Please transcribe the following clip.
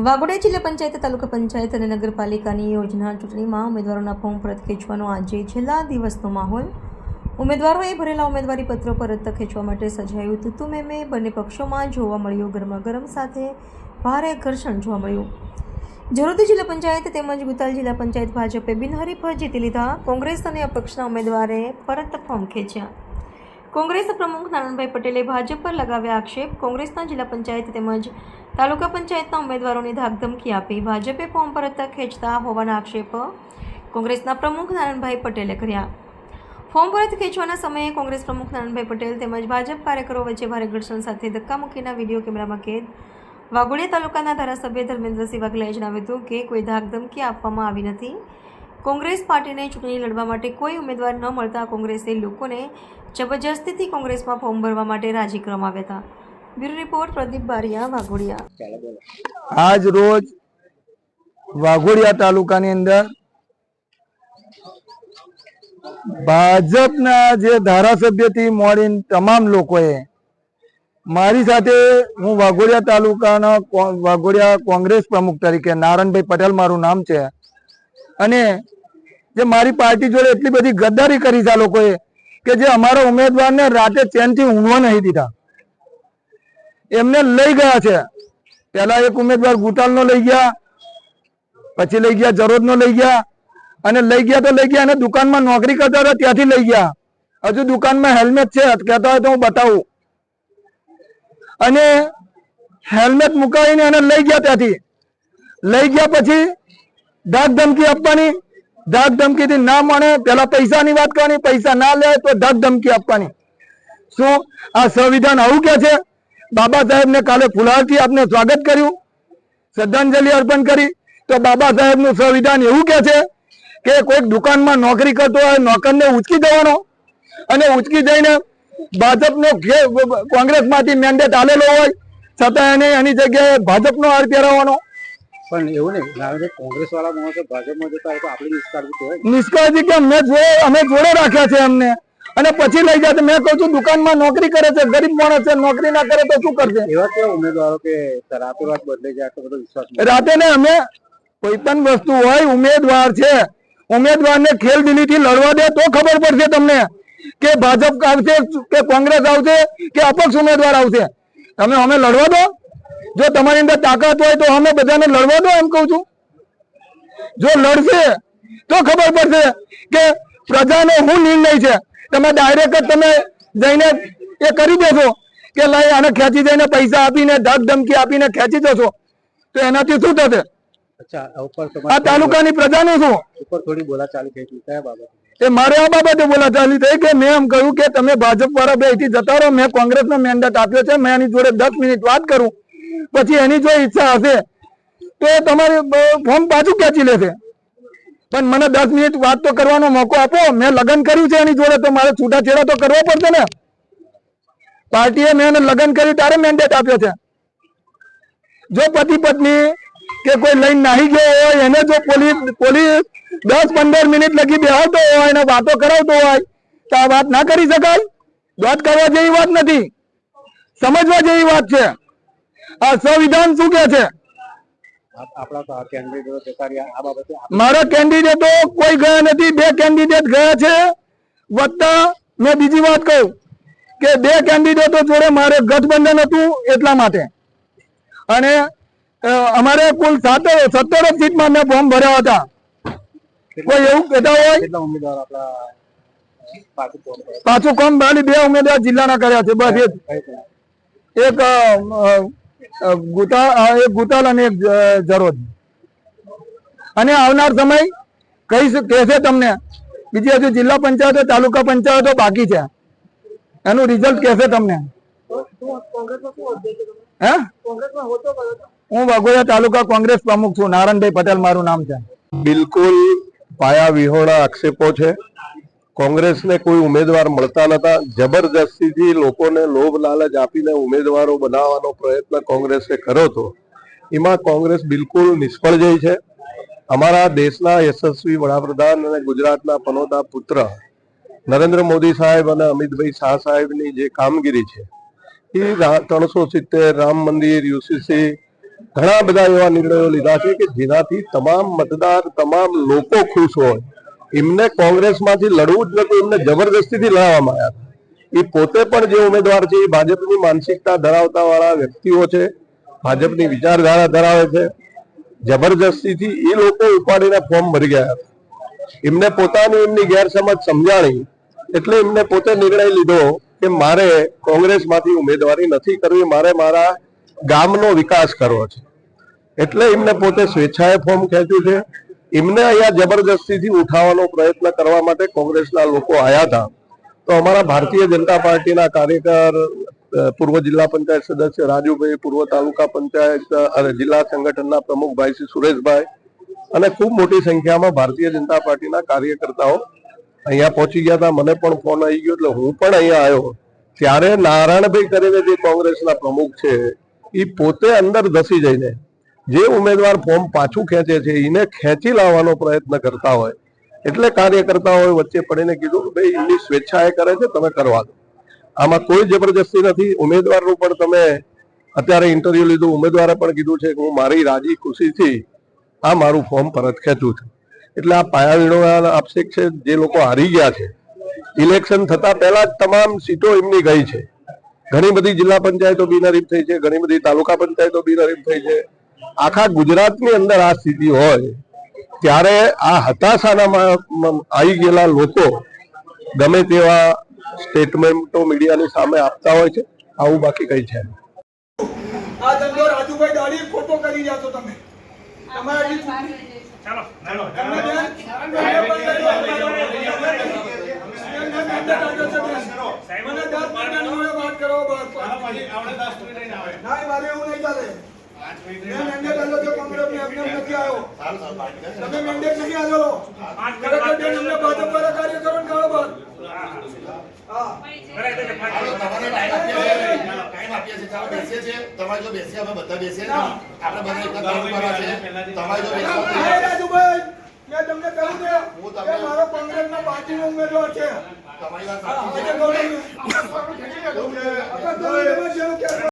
વાઘોડિયા જિલ્લા પંચાયત, તાલુકા પંચાયત અને નગરપાલિકાની યોજના ચૂંટણીમાં ઉમેદવારોના ફોર્મ પરત ખેંચવાનો આજે છેલ્લા દિવસનો માહોલ. ઉમેદવારોએ ભરેલા ઉમેદવારી પત્રો પરત ખેંચવા માટે સર્જાયું તું બંને પક્ષોમાં જોવા મળ્યું. ગરમાગરમ સાથે ભારે ઘર્ષણ જોવા મળ્યું. જરોદી જિલ્લા પંચાયત તેમજ ગુતાલ જિલ્લા પંચાયત ભાજપે બિનહરીફ જીતી લીધા. કોંગ્રેસ અને અપક્ષના ઉમેદવારે પરત ફોર્મ ખેંચ્યા. કોંગ્રેસ પ્રમુખ નારણભાઈ પટેલે ભાજપ પર લગાવ્યા આક્ષેપ. કોંગ્રેસના જિલ્લા પંચાયત તેમજ તાલુકા પંચાયતના ઉમેદવારોને ધાકધમકી આપી ભાજપે ફોર્મ પરત ખેંચતા હોવાના આક્ષેપ કોંગ્રેસના પ્રમુખ નારણભાઈ પટેલે કર્યા. ફોર્મ પરત ખેંચવાના સમયે કોંગ્રેસ પ્રમુખ નારણભાઈ પટેલ તેમજ ભાજપ કાર્યકરો વચ્ચે ભારે ઘર્ષણ સાથે ધક્કામુક્કીના વિડીયો કેમેરામાં કેદ. વાઘોડિયા તાલુકાના ધારાસભ્ય ધર્મેન્દ્રસિંહ વાઘેલાએ જણાવ્યું હતું કે કોઈ ધાકધમકી આપવામાં આવી નથી. કોંગ્રેસ પાર્ટીને ચૂંટણી લડવા માટે કોઈ ઉમેદવાર ન મળતા કોંગ્રેસે લોકોને જબરજસ્તીથી કોંગ્રેસમાં ફોર્મ ભરવા માટે રાજી કરવામાં આવ્યા હતા. Bureau report Pradeep Bariya, Waghodia. આજ રોજ વાઘોડિયા તાલુકાની અંદર ભાજપના જે ધારાસભ્યથી મળીને તમામ લોકોએ મારી સાથે, હું વાઘોડિયા તાલુકાના વાઘોડિયા કોંગ્રેસ પ્રમુખ તરીકે નારણભાઈ પટેલ મારું નામ છે, અને જે મારી પાર્ટી જોડે એટલી બધી ગદ્દારી કરી છે આ લોકોએ કે જે અમારા ઉમેદવારને રાતે ચેનથી ઊંઘવા નહીં દીધા. એમને લઈ ગયા છે. પેલા એક ઉમેદવાર ગુટાલનો લઈ ગયા, પછી લઈ ગયા જરોદનો લઈ ગયા, અને લઈ ગયા તો લઈ ગયા અને દુકાનમાં નોકરી કરતા હતા ત્યાંથી લઈ ગયા. હજુ દુકાનમાં હેલ્મેટ છે કહેતા હોય તો હું બતાવું. અને હેલ્મેટ મુકાવીને એને લઈ ગયા. ત્યાંથી લઈ ગયા પછી ધાક ધમકી આપવાની. ધાક ધમકીથી ના મળે પેલા પૈસાની વાત કરવાની, પૈસા ના લે તો ધાક ધમકી આપવાની. શું આ સંવિધાન આવું કે છે? બાબા સાહેબને કાલે ફુલારથી આપને સ્વાગત કર્યું, શ્રદ્ધાંજલિ અર્પણ કરી, તો બાબા સાહેબનું સંવિધાન એવું કે છે કે કોઈક દુકાનમાં નોકરી કરતો હોય નોકરને ઉચકી દેવાનો, અને ઉચકી જઈને ભાજપનો કોંગ્રેસમાંથી મેન્ડેટ આલેલો હોય છતાં એને એની જગ્યાએ ભાજપનો હાર પહેરાવવાનો. પણ એવું નહીં, કોંગ્રેસ વાળા માણસો ભાજપમાં જતા હોય તો આપણે નિષ્કાળજી હોય. નિષ્કાળજી કે અમે જોડે રાખ્યા છે એમને, અને પછી લઈ જાય. મેં કહું છું દુકાનમાં નોકરી કરે છે, ગરીબ માણસ છે, નોકરી ના કરે તો શું કરશે? એવા કેવા ઉમેદવારો કે રાતોરાત બદલાઈ જાય આટલો બધો વિશ્વાસ? રાતે ને અમે કોઈ પણ વસ્તુ હોય, ઉમેદવાર છે, ઉમેદવારને ખેલદિલીથી લડવા દે તો ખબર પડશે તમને કે ભાજપ આવશે કે કોંગ્રેસ આવશે કે અપક્ષ ઉમેદવાર આવશે. તમે અમે લડવા દો. જો તમારી અંદર તાકાત હોય તો અમે બધાને લડવા દો, એમ કહું છું. જો લડશે તો ખબર પડશે કે પ્રજાનો શું નિર્ણય છે. તમે ડાયરેક્ટ જ તમે જઈને એ કરી દેશો કે લઈ આને ખેંચી જઈને પૈસા આપીને ધક ધમકી આપીને ખેંચી જશો તો એનાથી શું થશે? આ તાલુકાની પ્રજાનું શું? ઉપર થોડી બોલાચાલી થઈ હતી, કયા બાબતે? એ મારે આ બાબતે બોલાચાલી થઈ કે મેં એમ કહ્યું કે તમે ભાજપ વાળા બે થી જતા રહો, મેં કોંગ્રેસનો મેન્ડેટ આપ્યો છે, મેં એની જોડે 10 મિનિટ વાત કરું, પછી એની જો ઈચ્છા હશે તો એ તમારી ફોર્મ પાછું ખેંચી લેશે. પણ મને 10 મિનિટ વાત તો કરવાનો મોકો આપો. મેં લગ્ન કર્યું છે એની જોડે, તો મારે છૂટાછેડા તો કરવો પડશે ને. પાર્ટીએ મેં એને લગ્ન કર્યું ત્યારે મેન્ડેટ આપ્યો છે. જો પતિ પત્ની કે કોઈ લઈને નાહી ગયો હોય એને જો પોલીસ 10-15 મિનિટ લગી બેહાડતો હોય અને વાતો કરાવતો હોય તો આ વાત ના કરી શકાય? વાત કરવા જેવી વાત નથી, સમજવા જેવી વાત છે. આ સંવિધાન શું કે છે? મારા કેન્ડિડેટો કોઈ ગયા નથી, 2 કેન્ડિડેટ ગયા છે. વત્તા મેં બીજી વાત કહું કે 2 કેન્ડિડેટો જોડે મારે ગઠબંધન હતું એટલા માટે, અને અમારે કુલ 17 સીટમાં મેં ફોર્મ ભર્યા હતા. કોઈ એવું કહેતા હોય પાછું કોમ ખાલી 2 ઉમેદવાર જિલ્લાના કર્યા છે બસ. એક ગુતાલ અને એક જરોદ. અને આવનાર સમય કહેશે તમને. બીજી હજુ જિલ્લા પંચાયતો તાલુકા પંચાયતો બાકી છે, એનું રિઝલ્ટ કહેશે તમને. હે, હું વાઘોડિયા તાલુકા કોંગ્રેસ પ્રમુખ છું, નારણભાઈ પટેલ મારું નામ છે. બિલકુલ પાયા વિહોણા આક્ષેપો છે. કોંગ્રેસને કોઈ ઉમેદવાર મળતા નતા. જબરજસ્તીથી લોકોને લોભ લાલચ આપીને ઉમેદવારો બનાવવાનો પ્રયત્ન કોંગ્રેસે કર્યો હતો. એમાં કોંગ્રેસ બિલકુલ નિષ્ફળ જઈ છે. અમારા દેશના યશસ્વી વડાપ્રધાન અને ગુજરાતના પનોતા પુત્ર નરેન્દ્ર મોદી સાહેબ અને અમિતભાઈ શાહ સાહેબની જે કામગીરી છે એ 370 રામ મંદિર, યુસીસી ઘણા બધા એવા નિર્ણયો લીધા છે કે જેનાથી તમામ મતદાર, તમામ લોકો ખુશ હોય. એમને કોંગ્રેસમાંથી લડવું જ નતું, એમને જબરદસ્તીથી લડાવવામાં આવ્યા હતા. એ પોતે પણ જે ઉમેદવાર છે એ ભાજપની માનસિકતા ધરાવતા વાળા વ્યક્તિઓ છે, ભાજપની વિચારધારા ધરાવે છે. જબરજસ્તીથી એ લોકો ઉપાડીને ફોર્મ ભરી ગયા હતા. એમને પોતાની એમની ગેરસમજ સમજાણી એટલે એમને પોતે નિર્ણય લીધો કે મારે કોંગ્રેસમાંથી ઉમેદવારી નથી કરવી, મારે મારા ગામનો વિકાસ કરવો છે. એટલે એમને પોતે સ્વેચ્છાએ ફોર્મ ખેંચ્યું છે. એમને અહીંયા જબરજસ્તીથી ઉઠાવવાનો પ્રયત્ન કરવા માટે કોંગ્રેસના લોકો આવ્યા હતા. તો અમારા ભારતીય જનતા પાર્ટીના કાર્યકર, પૂર્વ જિલ્લા પંચાયત સદસ્ય રાજુભાઈ, પૂર્વ તાલુકા પંચાયત અને જિલ્લા સંગઠનના પ્રમુખ ભાઈ શ્રી સુરેશભાઈ અને ખૂબ મોટી સંખ્યામાં ભારતીય જનતા પાર્ટીના કાર્યકર્તાઓ અહીંયા પહોંચી ગયા હતા. મને પણ ફોન આવી ગયો એટલે હું પણ અહીંયા આવ્યો. ત્યારે નારાયણભાઈ કરીને જે કોંગ્રેસના પ્રમુખ છે એ પોતે અંદર ધસી જઈને જે ઉમેદવાર ફોર્મ પાછું ખેંચે છે એને ખેંચી લાવવાનો પ્રયત્ન કરતા હોય એટલે કાર્યકર્તાઓએ વચ્ચે પડીને કીધું કે ભાઈ એમની સ્વેચ્છાએ કરે છે, તમે કરવા દો. આમાં કોઈ જબરજસ્તી નથી. ઉમેદવારનું પણ તમે અત્યારે ઇન્ટરવ્યુ લીધું, ઉમેદવારે પણ કીધું છે કે હું મારી રાજી ખુશીથી આ મારું ફોર્મ પરત ખેંચું છું. એટલે આ પાયાવીણો આક્ષેપ છે. જે લોકો હારી ગયા છે, ઇલેક્શન થતા પહેલા જ તમામ સીટો એમની ગઈ છે. ઘણી બધી જિલ્લા પંચાયતો બિનહરીફ થઈ છે, ઘણી બધી તાલુકા પંચાયતો બિનહરીફ થઈ છે. આખા ગુજરાતની અંદર આ સ્થિતિ હોય ત્યારે આ હતાશાનામાં આવી ગયેલા લોકો ગમે તેવા સ્ટેટમેન્ટો મીડિયાની સામે આપતા હોય છે. આવું બાકી કઈ છે નહીં. આ ધંધો રાજુભાઈ દાડી ખોટો કરી રહ્યા છો તમે. તમારા ચાલો વાત કરો. ના મારે એવું નહીં ચાલે. મેં મેન્ડેટ આલ્યો છે કોંગ્રેસને, એમને નથી આવ્યો. તમે મેન્ડેટ નથી આલ્યો. ખરેખર બેન અમને ભાજપ વાળા કાર્યકરોને ગાળો બાર. હા તમારે જો બેસીએ અમે બધા બેસીએ આપણે બધા એક કામ કરવા છે. તમારે જો રાજુભાઈ મેં તમને કહ્યું છે કે મારો કોંગ્રેસના પાર્ટીનો ઉમેદવાર છે. તમારી વાત સાચી છે.